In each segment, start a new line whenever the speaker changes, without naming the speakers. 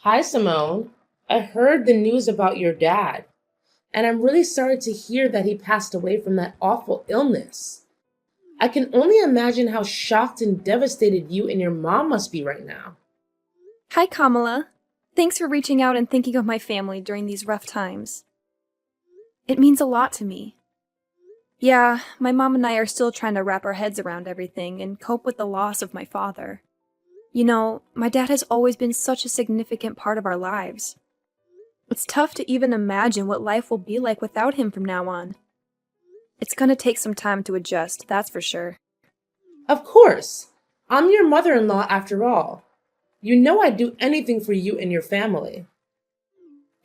Hi, Simone. I heard the news about your dad, and I'm really sorry to hear that he passed away from that awful illness. I can only imagine how shocked and devastated you and your mom must be right now.
Hi, Kamala. Thanks for reaching out and thinking of my family during these rough times. It means a lot to me. Yeah, my mom and I are still trying to wrap our heads around everything and cope with the loss of my father. You know, my dad has always been such a significant part of our lives. It's tough to even imagine what life will be like without him from now on. It's gonna take some time to adjust, that's for sure.
Of course, I'm your mother in law after all. You know I'd do anything for you and your family.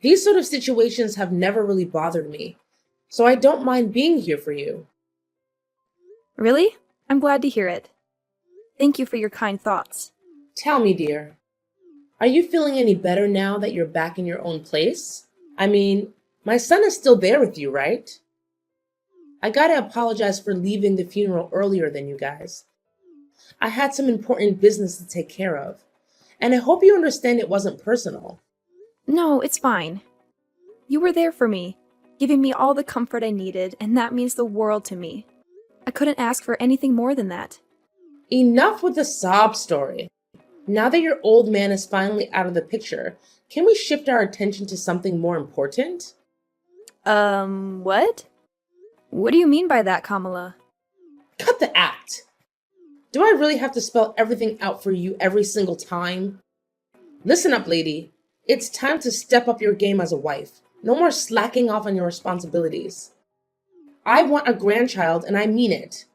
These sort of situations have never really bothered me, so I don't mind being here for you.
Really? I'm glad to hear it. Thank you for your kind thoughts.
Tell me, dear, are you feeling any better now that you're back in your own place? I mean, my son is still there with you, right? I gotta apologize for leaving the funeral earlier than you guys. I had some important business to take care of, and I hope you understand it wasn't personal.
No, it's fine. You were there for me, giving me all the comfort I needed, and that means the world to me. I couldn't ask for anything more than that.
Enough with the sob story. Now that your old man is finally out of the picture, can we shift our attention to something more important?
What? What do you mean by that, Kamala?
Cut the act! Do I really have to spell everything out for you every single time? Listen up, lady. It's time to step up your game as a wife. No more slacking off on your responsibilities. I want a grandchild, and I mean it.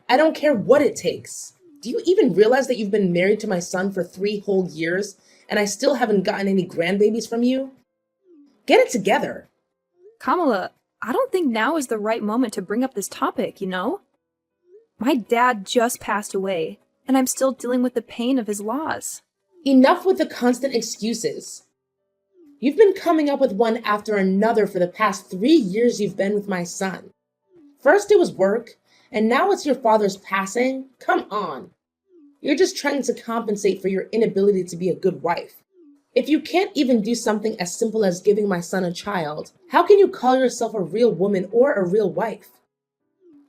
I don't care what it takes. Do you even realize that you've been married to my son for 3 whole years, and I still haven't gotten any grandbabies from you? Get it together.
Kamala, I don't think now is the right moment to bring up this topic, you know? My dad just passed away, and I'm still dealing with the pain of his loss.
Enough with the constant excuses. You've been coming up with one after another for the past 3 years you've been with my son. First it was work, and now it's your father's passing? Come on. You're just trying to compensate for your inability to be a good wife. If you can't even do something as simple as giving my son a child, how can you call yourself a real woman or a real wife?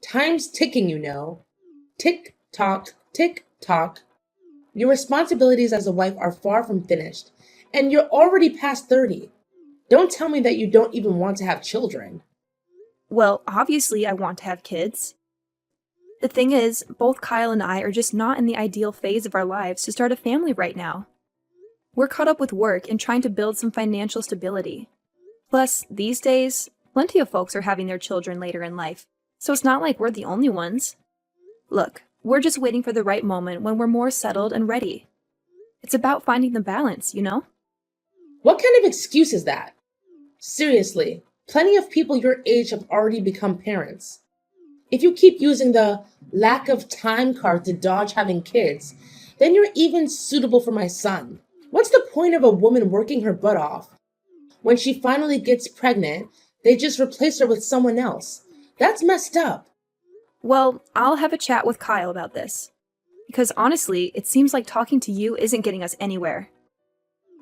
Time's ticking, you know. Tick tock, tick tock. Your responsibilities as a wife are far from finished, and you're already past 30. Don't tell me that you don't even want to have children.
Well, obviously, I want to have kids. The thing is, both Kyle and I are just not in the ideal phase of our lives to start a family right now. We're caught up with work and trying to build some financial stability. Plus, these days, plenty of folks are having their children later in life, so it's not like we're the only ones. Look, we're just waiting for the right moment when we're more settled and ready. It's about finding the balance, you know?
What kind of excuse is that? Seriously, plenty of people your age have already become parents. If you keep using the lack of time card to dodge having kids, then you're even suitable for my son. What's the point of a woman working her butt off? When she finally gets pregnant, they just replace her with someone else. That's messed up.
Well, I'll have a chat with Kyle about this. Because honestly, it seems like talking to you isn't getting us anywhere.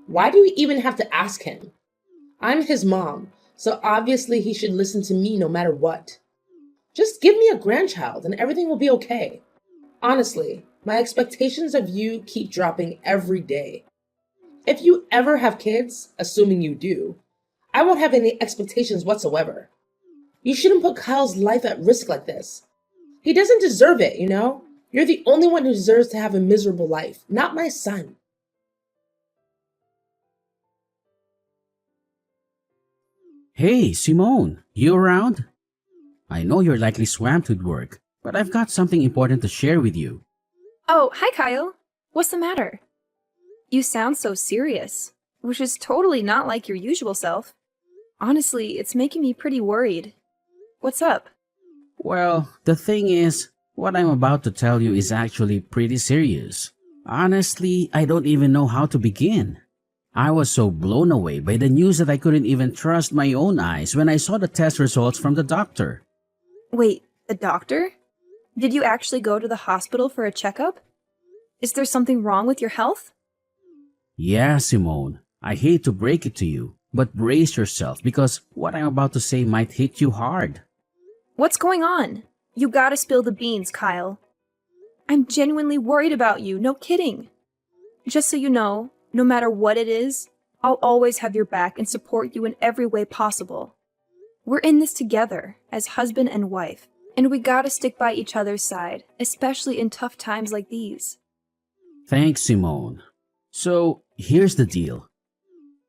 Why do you even have to ask him? I'm his mom, so obviously he should listen to me no matter what. Just give me a grandchild and everything will be okay. Honestly, my expectations of you keep dropping every day. If you ever have kids, assuming you do, I won't have any expectations whatsoever. You shouldn't put Kyle's life at risk like this. He doesn't deserve it, you know? You're the only one who deserves to have a miserable life, not my son.
Hey, Simone, you around? I know you're likely swamped with work, but I've got something important to share with you.
Oh, hi, Kyle. What's the matter? You sound so serious, which is totally not like your usual self. Honestly, it's making me pretty worried. What's up?
Well, the thing is, what I'm about to tell you is actually pretty serious. Honestly, I don't even know how to begin. I was so blown away by the news that I couldn't even trust my own eyes when I saw the test results from the doctor.
Wait, the doctor? Did you actually go to the hospital for a checkup? Is there something wrong with your health?
Yeah, Simone. I hate to break it to you, but brace yourself because what I'm about to say might hit you hard.
What's going on? You gotta spill the beans, Kyle. I'm genuinely worried about you, no kidding. Just so you know, no matter what it is, I'll always have your back and support you in every way possible. We're in this together, as husband and wife, and we gotta stick by each other's side, especially in tough times like these.
Thanks, Simone. So, here's the deal.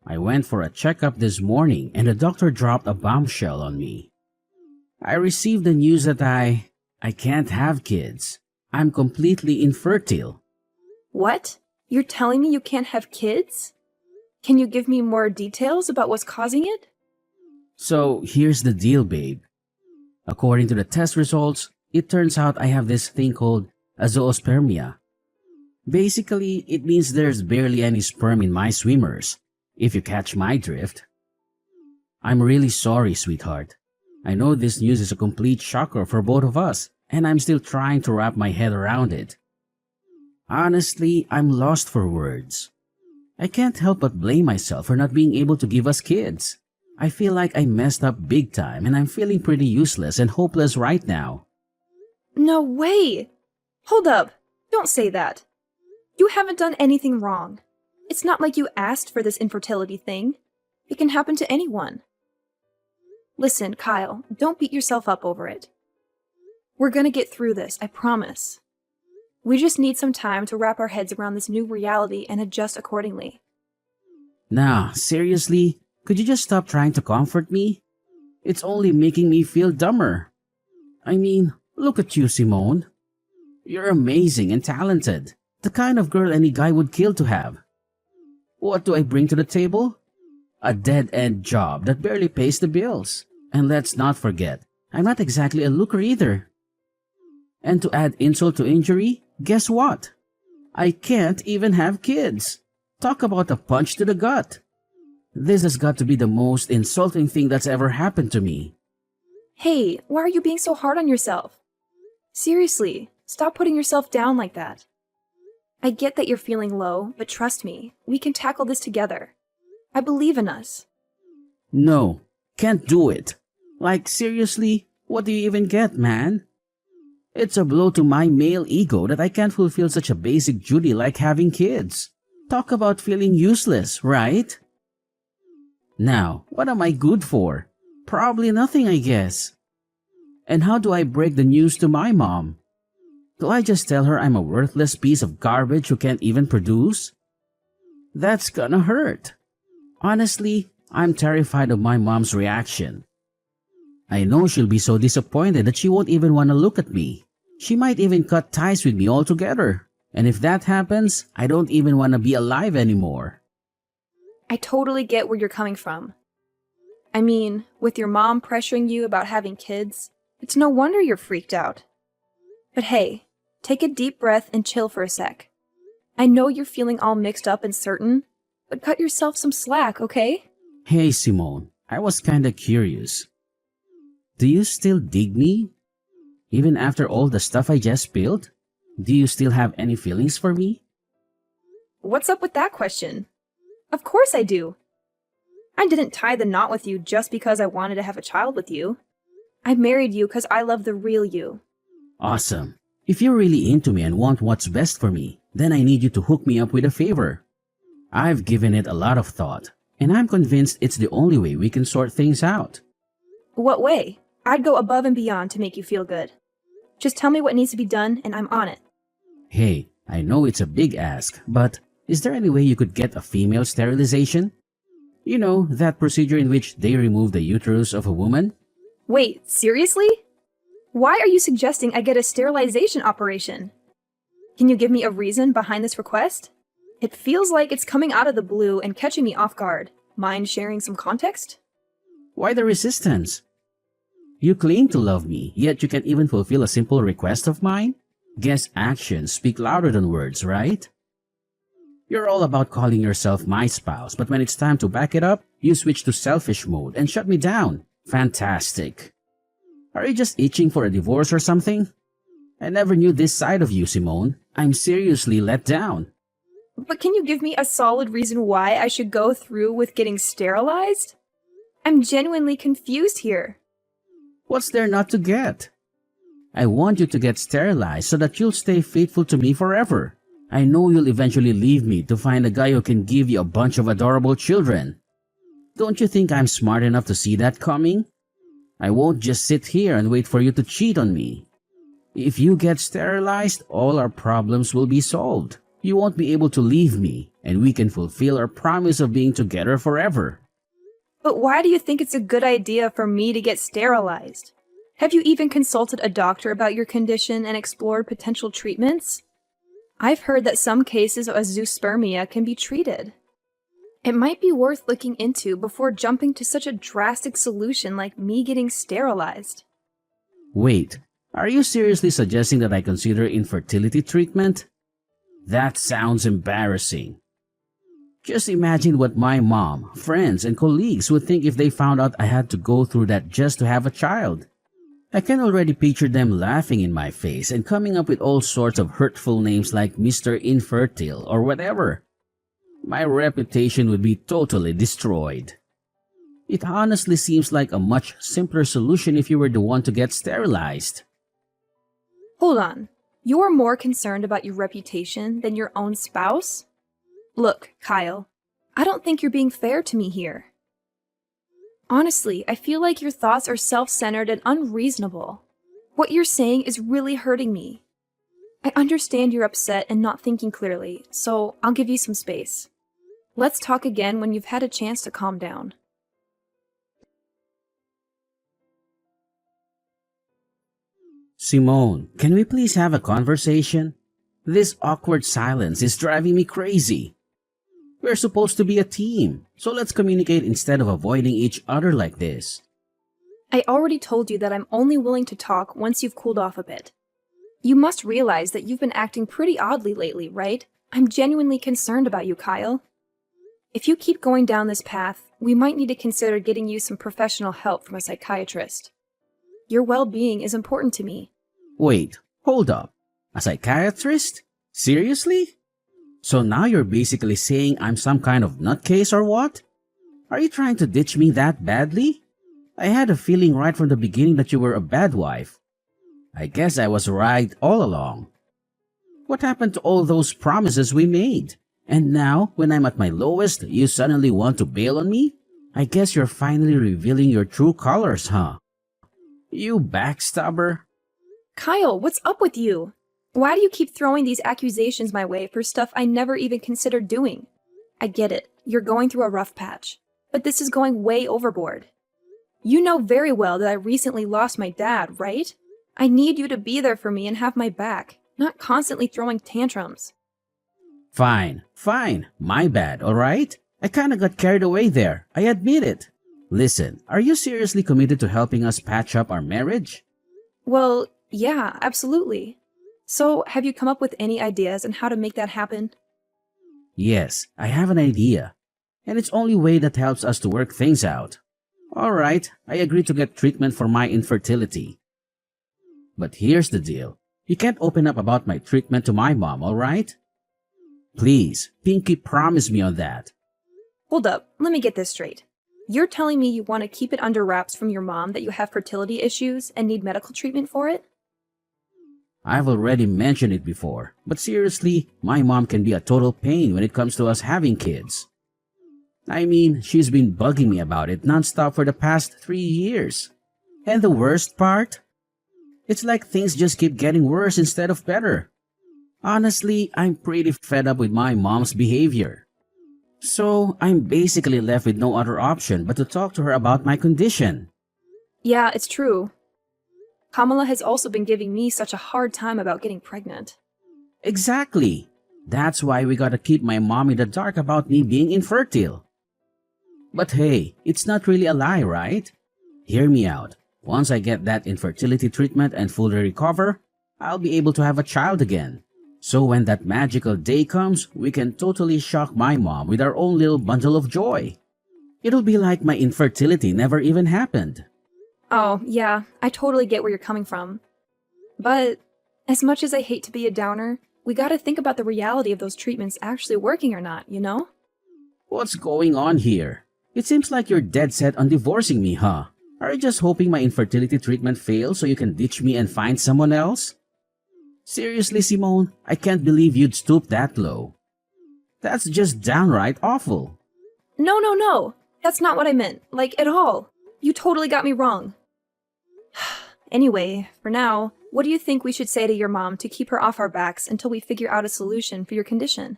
I went for a checkup this morning and the doctor dropped a bombshell on me. I received the news that I can't have kids. I'm completely infertile.
What? You're telling me you can't have kids? Can you give me more details about what's causing it?
So, here's the deal, babe. According to the test results, it turns out I have this thing called azoospermia. Basically, it means there's barely any sperm in my swimmers, if you catch my drift. I'm really sorry, sweetheart. I know this news is a complete shocker for both of us, and I'm still trying to wrap my head around it. Honestly, I'm lost for words. I can't help but blame myself for not being able to give us kids. I feel like I messed up big time and I'm feeling pretty useless and hopeless right now.
No way! Hold up! Don't say that. You haven't done anything wrong. It's not like you asked for this infertility thing. It can happen to anyone. Listen, Kyle, don't beat yourself up over it. We're gonna get through this, I promise. We just need some time to wrap our heads around this new reality and adjust accordingly.
Nah, seriously? Could you just stop trying to comfort me? It's only making me feel dumber. I mean, look at you, Simone. You're amazing and talented. The kind of girl any guy would kill to have. What do I bring to the table? A dead-end job that barely pays the bills. And let's not forget, I'm not exactly a looker either. And to add insult to injury, guess what? I can't even have kids. Talk about a punch to the gut. This has got to be the most insulting thing that's ever happened to me.
Hey, why are you being so hard on yourself? Seriously, stop putting yourself down like that. I get that you're feeling low, but trust me, we can tackle this together. I believe in us.
No, can't do it. Like, seriously, what do you even get, man? It's a blow to my male ego that I can't fulfill such a basic duty like having kids. Talk about feeling useless, right? Now, what am I good for? Probably nothing, I guess. And how do I break the news to my mom? Do I just tell her I'm a worthless piece of garbage who can't even produce? That's gonna hurt. Honestly, I'm terrified of my mom's reaction. I know she'll be so disappointed that she won't even want to look at me. She might even cut ties with me altogether. And if that happens, I don't even want to be alive anymore.
I totally get where you're coming from. I mean, with your mom pressuring you about having kids, it's no wonder you're freaked out. But hey, take a deep breath and chill for a sec. I know you're feeling all mixed up and certain, but cut yourself some slack, okay?
Hey, Simone, I was kinda curious. Do you still dig me? Even after all the stuff I just spilled? Do you still have any feelings for me?
What's up with that question? Of course I do. I didn't tie the knot with you just because I wanted to have a child with you. I married you because I love the real you.
Awesome. If you're really into me and want what's best for me, then I need you to hook me up with a favor. I've given it a lot of thought, and I'm convinced it's the only way we can sort things out.
What way? I'd go above and beyond to make you feel good. Just tell me what needs to be done and I'm on it.
Hey, I know it's a big ask, but is there any way you could get a female sterilization? You know, that procedure in which they remove the uterus of a woman?
Wait, seriously? Why are you suggesting I get a sterilization operation? Can you give me a reason behind this request? It feels like it's coming out of the blue and catching me off guard. Mind sharing some context?
Why the resistance? You claim to love me, yet you can't even fulfill a simple request of mine? Guess actions speak louder than words, right? You're all about calling yourself my spouse, but when it's time to back it up, you switch to selfish mode and shut me down. Fantastic. Are you just itching for a divorce or something? I never knew this side of you, Simone. I'm seriously let down.
But can you give me a solid reason why I should go through with getting sterilized? I'm genuinely confused here.
What's there not to get? I want you to get sterilized so that you'll stay faithful to me forever. I know you'll eventually leave me to find a guy who can give you a bunch of adorable children. Don't you think I'm smart enough to see that coming? I won't just sit here and wait for you to cheat on me. If you get sterilized, all our problems will be solved. You won't be able to leave me, and we can fulfill our promise of being together forever.
But why do you think it's a good idea for me to get sterilized? Have you even consulted a doctor about your condition and explored potential treatments? I've heard that some cases of azoospermia can be treated. It might be worth looking into before jumping to such a drastic solution like me getting sterilized.
Wait, are you seriously suggesting that I consider infertility treatment? That sounds embarrassing. Just imagine what my mom, friends, and colleagues would think if they found out I had to go through that just to have a child. I can already picture them laughing in my face and coming up with all sorts of hurtful names like Mr. Infertile or whatever. My reputation would be totally destroyed. It honestly seems like a much simpler solution if you were the one to get sterilized.
Hold on. You're more concerned about your reputation than your own spouse? Look, Kyle, I don't think you're being fair to me here. Honestly, I feel like your thoughts are self-centered and unreasonable. What you're saying is really hurting me. I understand you're upset and not thinking clearly, so I'll give you some space. Let's talk again when you've had a chance to calm down.
Simone, can we please have a conversation? This awkward silence is driving me crazy. We're supposed to be a team, so let's communicate instead of avoiding each other like this.
I already told you that I'm only willing to talk once you've cooled off a bit. You must realize that you've been acting pretty oddly lately, right? I'm genuinely concerned about you, Kyle. If you keep going down this path, we might need to consider getting you some professional help from a psychiatrist. Your well-being is important to me.
Wait, hold up. A psychiatrist? Seriously? So now you're basically saying I'm some kind of nutcase or what? Are you trying to ditch me that badly? I had a feeling right from the beginning that you were a bad wife. I guess I was right all along. What happened to all those promises we made? And now, when I'm at my lowest, you suddenly want to bail on me? I guess you're finally revealing your true colors, huh? You backstabber.
Kyle, what's up with you? Why do you keep throwing these accusations my way for stuff I never even considered doing? I get it, you're going through a rough patch, but this is going way overboard. You know very well that I recently lost my dad, right? I need you to be there for me and have my back, not constantly throwing tantrums.
Fine, my bad, alright? I kinda got carried away there, I admit it. Listen, are you seriously committed to helping us patch up our marriage?
Well, yeah, absolutely. So, have you come up with any ideas on how to make that happen?
Yes, I have an idea. And it's only way that helps us to work things out. Alright, I agree to get treatment for my infertility. But here's the deal. You can't open up about my treatment to my mom, alright? Please, Pinky, promise me on that.
Hold up, let me get this straight. You're telling me you want to keep it under wraps from your mom that you have fertility issues and need medical treatment for it?
I've already mentioned it before, but seriously, my mom can be a total pain when it comes to us having kids. I mean, she's been bugging me about it nonstop for the past 3 years. And the worst part? It's like things just keep getting worse instead of better. Honestly, I'm pretty fed up with my mom's behavior. So, I'm basically left with no other option but to talk to her about my condition.
Yeah, it's true. Kamala has also been giving me such a hard time about getting pregnant.
Exactly. That's why we gotta keep my mom in the dark about me being infertile. But hey, it's not really a lie, right? Hear me out. Once I get that infertility treatment and fully recover, I'll be able to have a child again. So when that magical day comes, we can totally shock my mom with our own little bundle of joy. It'll be like my infertility never even happened.
Oh, yeah, I totally get where you're coming from. But, as much as I hate to be a downer, We gotta think about the reality of those treatments actually working or not, you know?
What's going on here? It seems like you're dead set on divorcing me, huh? Are you just hoping my infertility treatment fails so you can ditch me and find someone else? Seriously, Simone, I can't believe you'd stoop that low. That's just downright awful.
No. That's not what I meant. Like, at all. You totally got me wrong. Anyway, for now, what do you think we should say to your mom to keep her off our backs until we figure out a solution for your condition?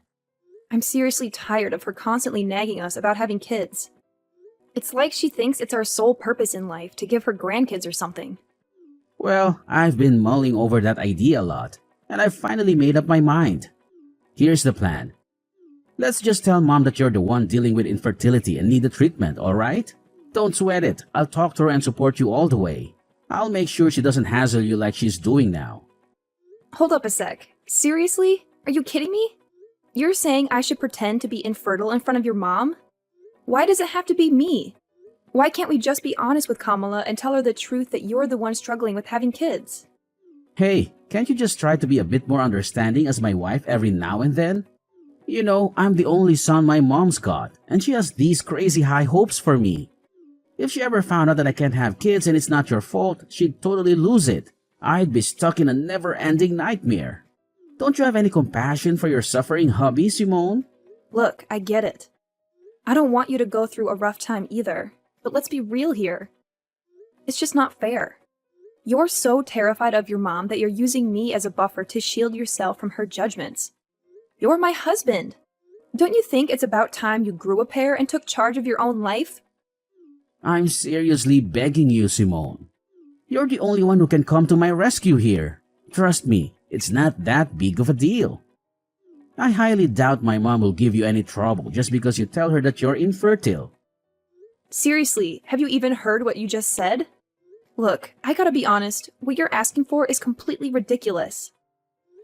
I'm seriously tired of her constantly nagging us about having kids. It's like she thinks it's our sole purpose in life to give her grandkids or something.
Well, I've been mulling over that idea a lot, and I've finally made up my mind. Here's the plan. Let's just tell Mom that you're the one dealing with infertility and need the treatment, alright? Don't sweat it. I'll talk to her and support you all the way. I'll make sure she doesn't hassle you like she's doing now.
Hold up a sec. Seriously? Are you kidding me? You're saying I should pretend to be infertile in front of your mom? Why does it have to be me? Why can't we just be honest with Kamala and tell her the truth that you're the one struggling with having kids?
Hey, can't you just try to be a bit more understanding as my wife every now and then? You know, I'm the only son my mom's got, and she has these crazy high hopes for me. If she ever found out that I can't have kids and it's not your fault, she'd totally lose it. I'd be stuck in a never-ending nightmare. Don't you have any compassion for your suffering hubby, Simone?
Look, I get it. I don't want you to go through a rough time either, but let's be real here. It's just not fair. You're so terrified of your mom that you're using me as a buffer to shield yourself from her judgments. You're my husband. Don't you think it's about time you grew a pair and took charge of your own life?
I'm seriously begging you, Simone. You're the only one who can come to my rescue here. Trust me, it's not that big of a deal. I highly doubt my mom will give you any trouble just because you tell her that you're infertile.
Seriously, have you even heard what you just said? Look, I gotta be honest, what you're asking for is completely ridiculous.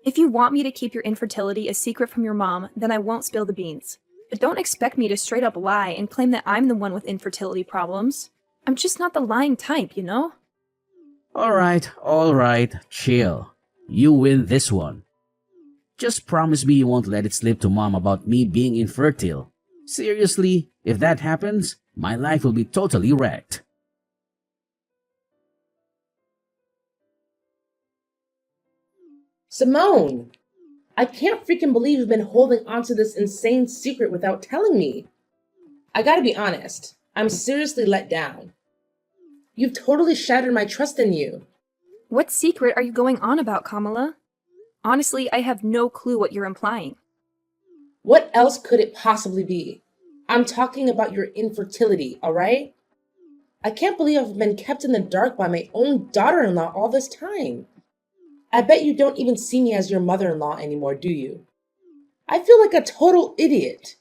If you want me to keep your infertility a secret from your mom, then I won't spill the beans. But don't expect me to straight up lie and claim that I'm the one with infertility problems. I'm just not the lying type, you know?
Alright, chill. You win this one. Just promise me you won't let it slip to Mom about me being infertile. Seriously, if that happens, my life will be totally wrecked.
Simone, I can't freaking believe you've been holding onto this insane secret without telling me. I gotta be honest, I'm seriously let down. You've totally shattered my trust in you.
What secret are you going on about, Kamala? Honestly, I have no clue what you're implying.
What else could it possibly be? I'm talking about your infertility, alright? I can't believe I've been kept in the dark by my own daughter-in-law all this time. I bet you don't even see me as your mother-in-law anymore, do you? I feel like a total idiot.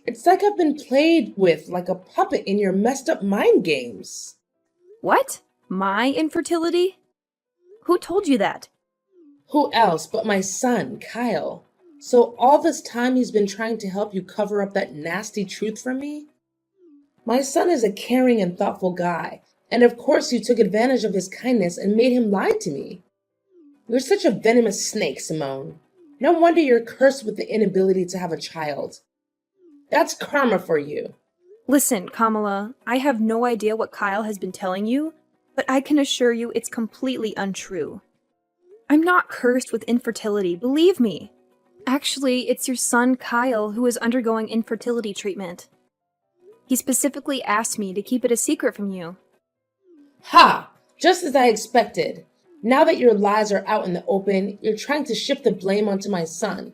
It's like I've been played with like a puppet in your messed up mind games.
What? My infertility? Who told you that?
Who else but my son, Kyle? So all this time he's been trying to help you cover up that nasty truth from me? My son is a caring and thoughtful guy, and of course you took advantage of his kindness and made him lie to me. You're such a venomous snake, Simone. No wonder you're cursed with the inability to have a child. That's karma for you.
Listen, Kamala, I have no idea what Kyle has been telling you, but I can assure you it's completely untrue. I'm not cursed with infertility, believe me. Actually, it's your son Kyle who is undergoing infertility treatment. He specifically asked me to keep it a secret from you.
Ha! Just as I expected. Now that your lies are out in the open, you're trying to shift the blame onto my son,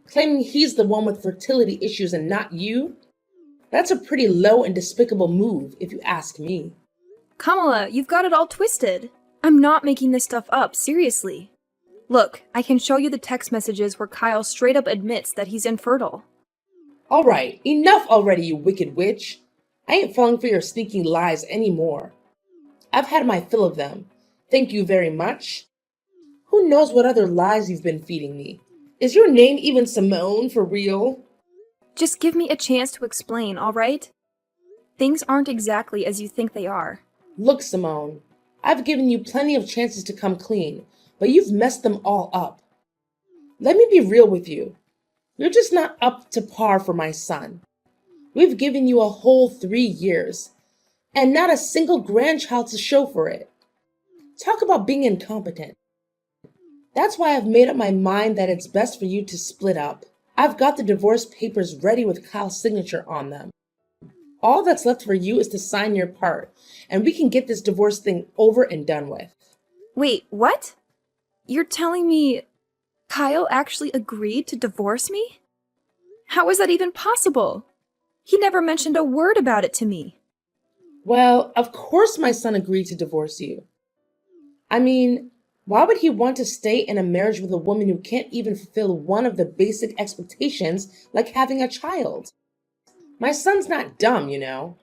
claiming he's the one with fertility issues and not you? That's a pretty low and despicable move, if you ask me.
Kamala, you've got it all twisted. I'm not making this stuff up, seriously. Look, I can show you the text messages where Kyle straight up admits that he's infertile.
Alright, enough already, you wicked witch. I ain't falling for your sneaking lies anymore. I've had my fill of them. Thank you very much. Who knows what other lies you've been feeding me? Is your name even Simone for real?
Just give me a chance to explain, alright? Things aren't exactly as you think they are.
Look, Simone, I've given you plenty of chances to come clean, but you've messed them all up. Let me be real with you. You're just not up to par for my son. We've given you a whole 3 years, and not a single grandchild to show for it. Talk about being incompetent. That's why I've made up my mind that it's best for you to split up. I've got the divorce papers ready with Kyle's signature on them. All that's left for you is to sign your part, and we can get this divorce thing over and done with.
Wait, what? You're telling me Kyle actually agreed to divorce me? How is that even possible? He never mentioned a word about it to me.
Well, of course my son agreed to divorce you. I mean, why would he want to stay in a marriage with a woman who can't even fulfill one of the basic expectations like having a child? My son's not dumb, you know.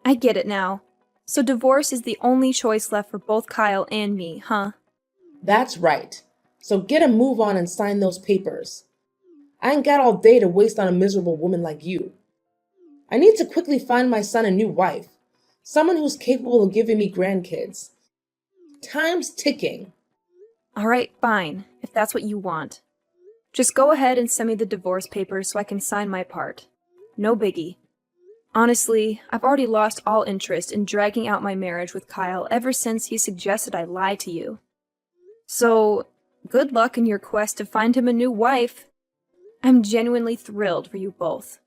I get it now. So divorce is the only choice left for both Kyle and me, huh?
That's right. So get a move on and sign those papers. I ain't got all day to waste on a miserable woman like you. I need to quickly find my son a new wife, someone who's capable of giving me grandkids. Time's ticking.
All right, fine, if that's what you want. Just go ahead and send me the divorce papers so I can sign my part. No biggie. Honestly, I've already lost all interest in dragging out my marriage with Kyle ever since he suggested I lie to you. So, good luck in your quest to find him a new wife. I'm genuinely thrilled for you both.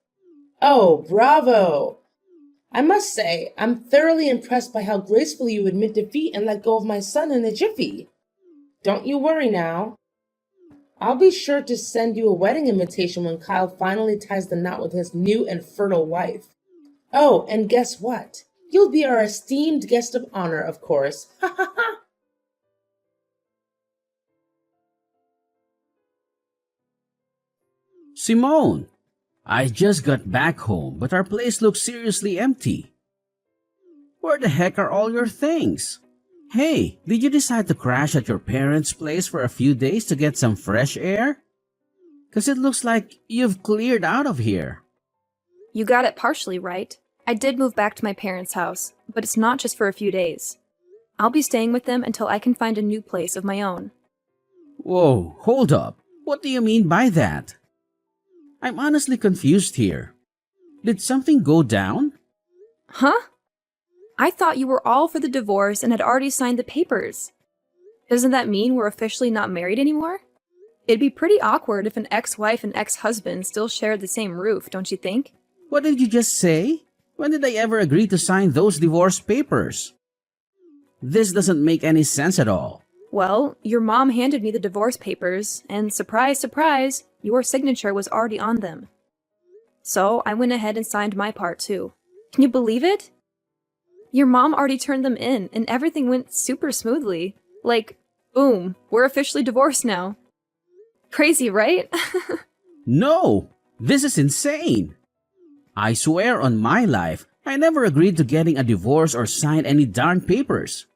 Oh, bravo! I must say, I'm thoroughly impressed by how gracefully you admit defeat and let go of my son in a jiffy. Don't you worry now. I'll be sure to send you a wedding invitation when Kyle finally ties the knot with his new and fertile wife. Oh, and guess what? You'll be our esteemed guest of honor, of course. Ha ha ha!
Simone, I just got back home, but our place looks seriously empty. Where the heck are all your things? Hey, did you decide to crash at your parents' place for a few days to get some fresh air? 'Cause it looks like you've cleared out of here.
You got it partially right. I did move back to my parents' house, but it's not just for a few days. I'll be staying with them until I can find a new place of my own.
Whoa, hold up. What do you mean by that? I'm honestly confused here. Did something go down?
Huh? I thought you were all for the divorce and had already signed the papers. Doesn't that mean we're officially not married anymore? It'd be pretty awkward if an ex-wife and ex-husband still shared the same roof, don't you think?
What did you just say? When did I ever agree to sign those divorce papers? This doesn't make any sense at all.
Well, your mom handed me the divorce papers, and surprise, surprise, your signature was already on them. So I went ahead and signed my part too. Can you believe it? Your mom already turned them in, and everything went super smoothly. Like, boom, we're officially divorced now. Crazy, right?
No! This is insane! I swear on my life, I never agreed to getting a divorce or sign any darn papers.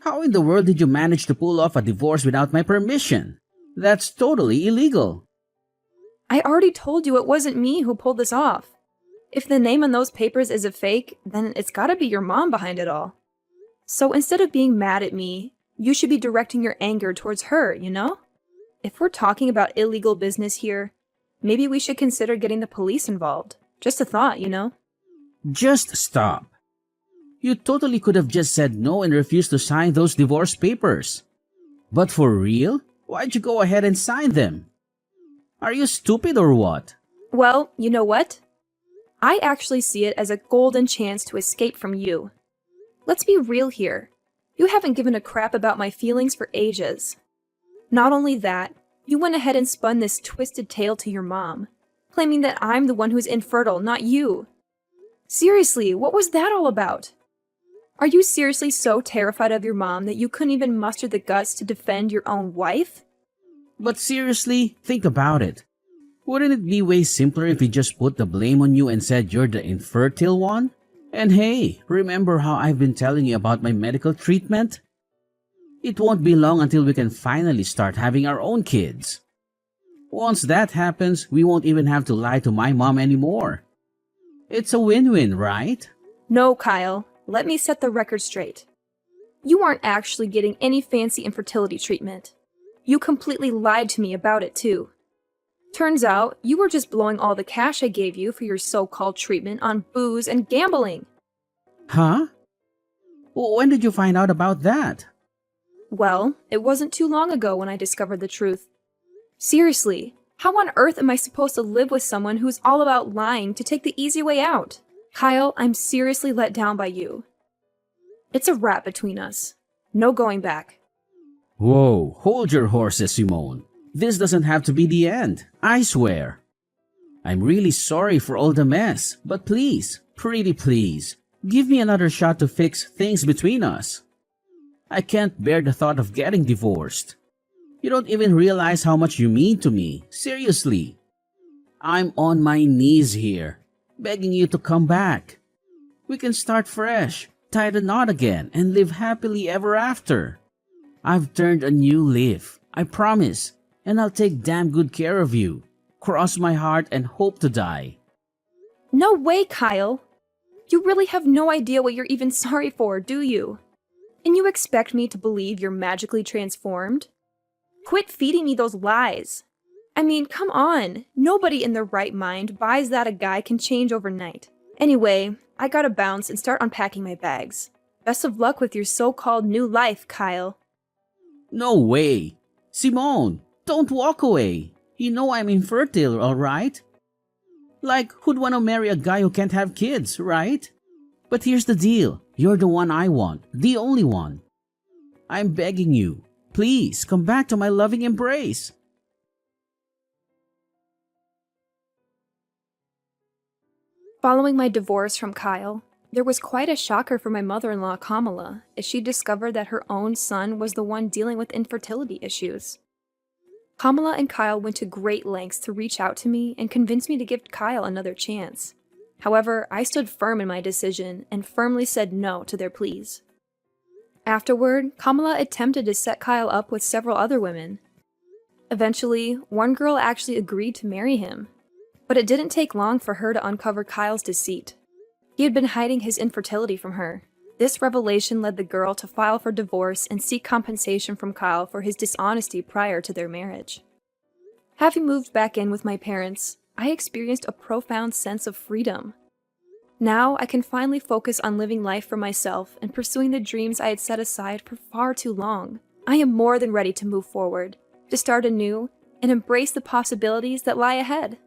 How in the world did you manage to pull off a divorce without my permission? That's totally illegal.
I already told you it wasn't me who pulled this off. If the name on those papers is a fake, then it's gotta be your mom behind it all. So instead of being mad at me, you should be directing your anger towards her, you know? If we're talking about illegal business here, maybe we should consider getting the police involved. Just a thought, you know?
Just stop. You totally could have just said no and refused to sign those divorce papers. But for real? Why'd you go ahead and sign them? Are you stupid or what?
Well, you know what? I actually see it as a golden chance to escape from you. Let's be real here. You haven't given a crap about my feelings for ages. Not only that, you went ahead and spun this twisted tale to your mom, claiming that I'm the one who's infertile, not you. Seriously, what was that all about? Are you seriously so terrified of your mom that you couldn't even muster the guts to defend your own wife?
But seriously, think about it. Wouldn't it be way simpler if we just put the blame on you and said you're the infertile one? And hey, remember how I've been telling you about my medical treatment? It won't be long until we can finally start having our own kids. Once that happens, we won't even have to lie to my mom anymore. It's a win-win, right?
No, Kyle. Let me set the record straight. You aren't actually getting any fancy infertility treatment. You completely lied to me about it, too. Turns out, you were just blowing all the cash I gave you for your so-called treatment on booze and gambling.
Huh? When did you find out about that?
Well, it wasn't too long ago when I discovered the truth. Seriously, how on earth am I supposed to live with someone who's all about lying to take the easy way out? Kyle, I'm seriously let down by you. It's a wrap between us. No going back.
Whoa, hold your horses, Simone. This doesn't have to be the end, I swear. I'm really sorry for all the mess, but please, pretty please, give me another shot to fix things between us. I can't bear the thought of getting divorced. You don't even realize how much you mean to me, seriously. I'm on my knees here, begging you to come back. We can start fresh, tie the knot again, and live happily ever after. I've turned a new leaf, I promise, and I'll take damn good care of you. Cross my heart and hope to die.
No way, Kyle. You really have no idea what you're even sorry for, do you? And you expect me to believe you're magically transformed? Quit feeding me those lies. I mean, come on. Nobody in their right mind buys that a guy can change overnight. Anyway, I gotta bounce and start unpacking my bags. Best of luck with your so-called new life, Kyle.
No way. Simone, don't walk away. You know I'm infertile, alright? Like, who'd want to marry a guy who can't have kids, right? But here's the deal. You're the one I want, the only one. I'm begging you, please come back to my loving embrace.
Following my divorce from Kyle, there was quite a shocker for my mother-in-law, Kamala, as she discovered that her own son was the one dealing with infertility issues. Kamala and Kyle went to great lengths to reach out to me and convince me to give Kyle another chance. However, I stood firm in my decision and firmly said no to their pleas. Afterward, Kamala attempted to set Kyle up with several other women. Eventually, one girl actually agreed to marry him. But it didn't take long for her to uncover Kyle's deceit. He had been hiding his infertility from her. This revelation led the girl to file for divorce and seek compensation from Kyle for his dishonesty prior to their marriage. Having moved back in with my parents, I experienced a profound sense of freedom. Now I can finally focus on living life for myself and pursuing the dreams I had set aside for far too long. I am more than ready to move forward, to start anew, and embrace the possibilities that lie ahead.